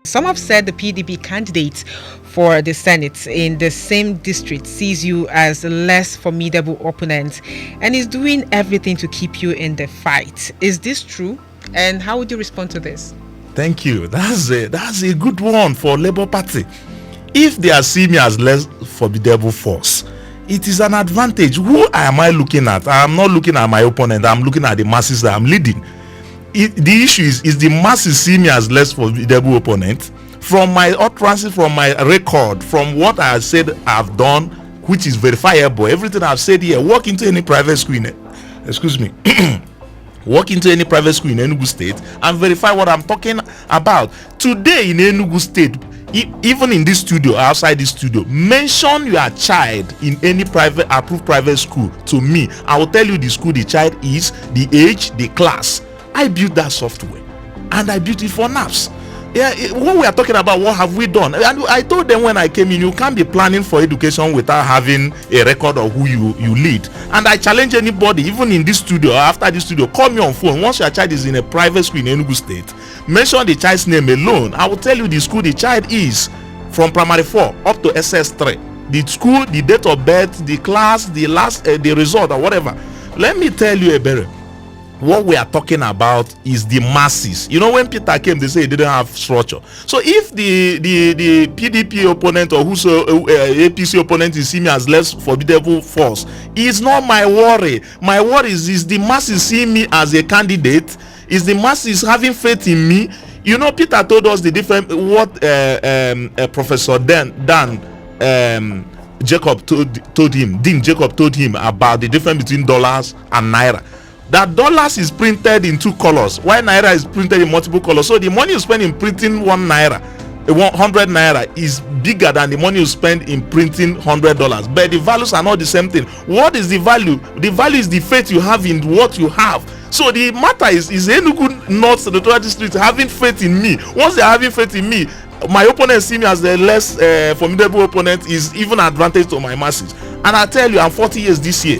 Some have said the PDP candidate for the Senate in the same district sees you as a less formidable opponent and is doing everything to keep you in the fight. Is this true? And how would you respond to this? Thank you. That's a good one for Labour Party. If they are seeing me as less formidable force, it is an advantage. Who am I looking at? I am not looking at my opponent. I'm looking at the masses that I'm leading. The issue is the masses see me as less formidable opponent. From my utterances, from my record, from what I said I've done, which is verifiable, everything I've said here, walk into any private school walk into any private school in Enugu State and verify what I'm talking about. Today in Enugu State, even in this studio, outside this studio, mention your child in any approved private school to me. I will tell you the school the child is, the age, the class. I built that software and I built it for NAPS. When we are talking about what have we done, and I told them when I came in, you can't be planning for education without having a record of who you lead. And I challenge anybody, even in this studio or after this studio, call me on phone. Once your child is in a private school in Enugu State, mention the child's name alone. I will tell you the school the child is, from primary 4 up to SS3. The school, the date of birth, the class, the result, or whatever. Let me tell you, Ebere, what we are talking about is the masses. You know, when Peter came, they say he didn't have structure. So if the PDP opponent or APC opponent is seeing me as less formidable force, it's not my worry. My worry is the masses seeing me as a candidate. Is the masses having faith in me? You know, Peter told us the different what Professor Dan Jacob told him. Dean Jacob told him about the difference between dollars and naira. That dollars is printed in 2 colors, while naira is printed in multiple colors. So the money you spend in printing 100 naira is bigger than the money you spend in printing $100. But the values are not the same thing. What is the value? The value is the faith you have in what you have. So the matter is Enugu North Senatorial District having faith in me. Once they are having faith in me, my opponent see me as the less formidable opponent is even advantage to my masses. And I tell you, I'm 40 years this year.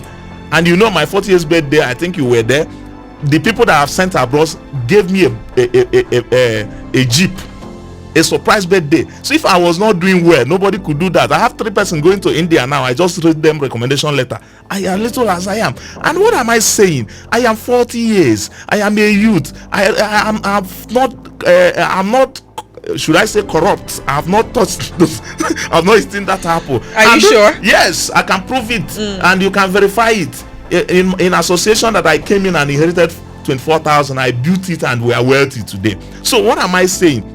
And you know, my 40 years birthday, I think you were there. The people that I've sent abroad gave me a jeep, a surprise birthday. So if I was not doing well, nobody could do that. I have 3 persons going to India now. I just read them recommendation letter. I am little as I am. And what am I saying? I am 40 years. I am a youth. I'm not. Should I say corrupt? I have not touched those. I've not eaten that apple. Are you sure? Yes, I can prove it, and you can verify it. In association that I came in and inherited 24,000, I built it, and we are wealthy today. So what am I saying?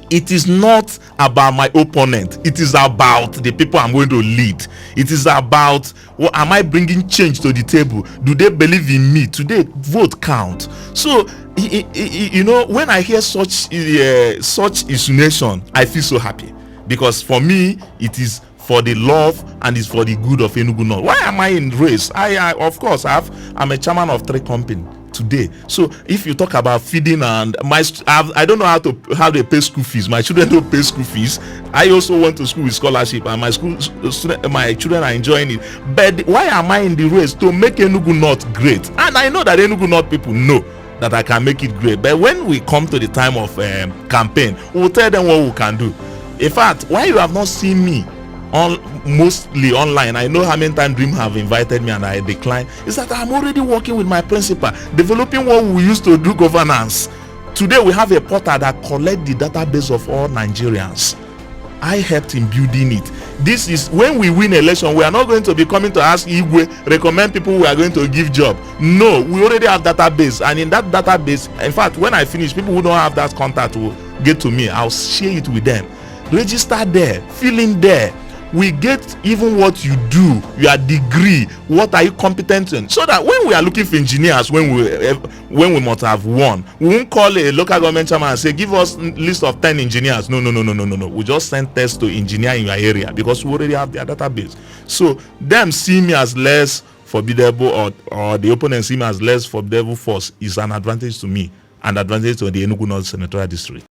It is not about my opponent. It is about the people I'm going to lead. It is about what am I bringing change to the table? Do they believe in me? Today, vote count. So you know, when I hear such insinuation, I feel so happy, because for me it is for the love and it's for the good of Enugu North. Why am I in race? I of course I'm a chairman of 3 companies today. So if you talk about feeding and I don't know how they pay school fees. My children don't pay school fees. I also went to school with scholarship, and my children are enjoying it. But why am I in the race? To make Enugu North great. And I know that Enugu North people know that I can make it great. But when we come to the time of campaign, we'll tell them what we can do. In fact, why you have not seen me mostly online, I know how many times Dream have invited me and I decline, is that I'm already working with my principal, developing what we used to do governance. Today we have a portal that collects the database of all Nigerians. I helped in building it. This is when we win election, we are not going to be coming to ask Igwe recommend people we are going to give job. No, we already have database, and in that database, in fact, when I finish, people who don't have that contact will get to me. I'll share it with them. Register there, fill in there. We get even what you do, your degree, what are you competent in, so that when we are looking for engineers, when we must have won, we won't call a local government chairman and say give us list of 10 engineers. No. We just send tests to engineer in your area, because we already have their database. So them see me as less formidable, or the opponent see me as less formidable force, is an advantage to me and advantage to the Enugu North Senatorial District.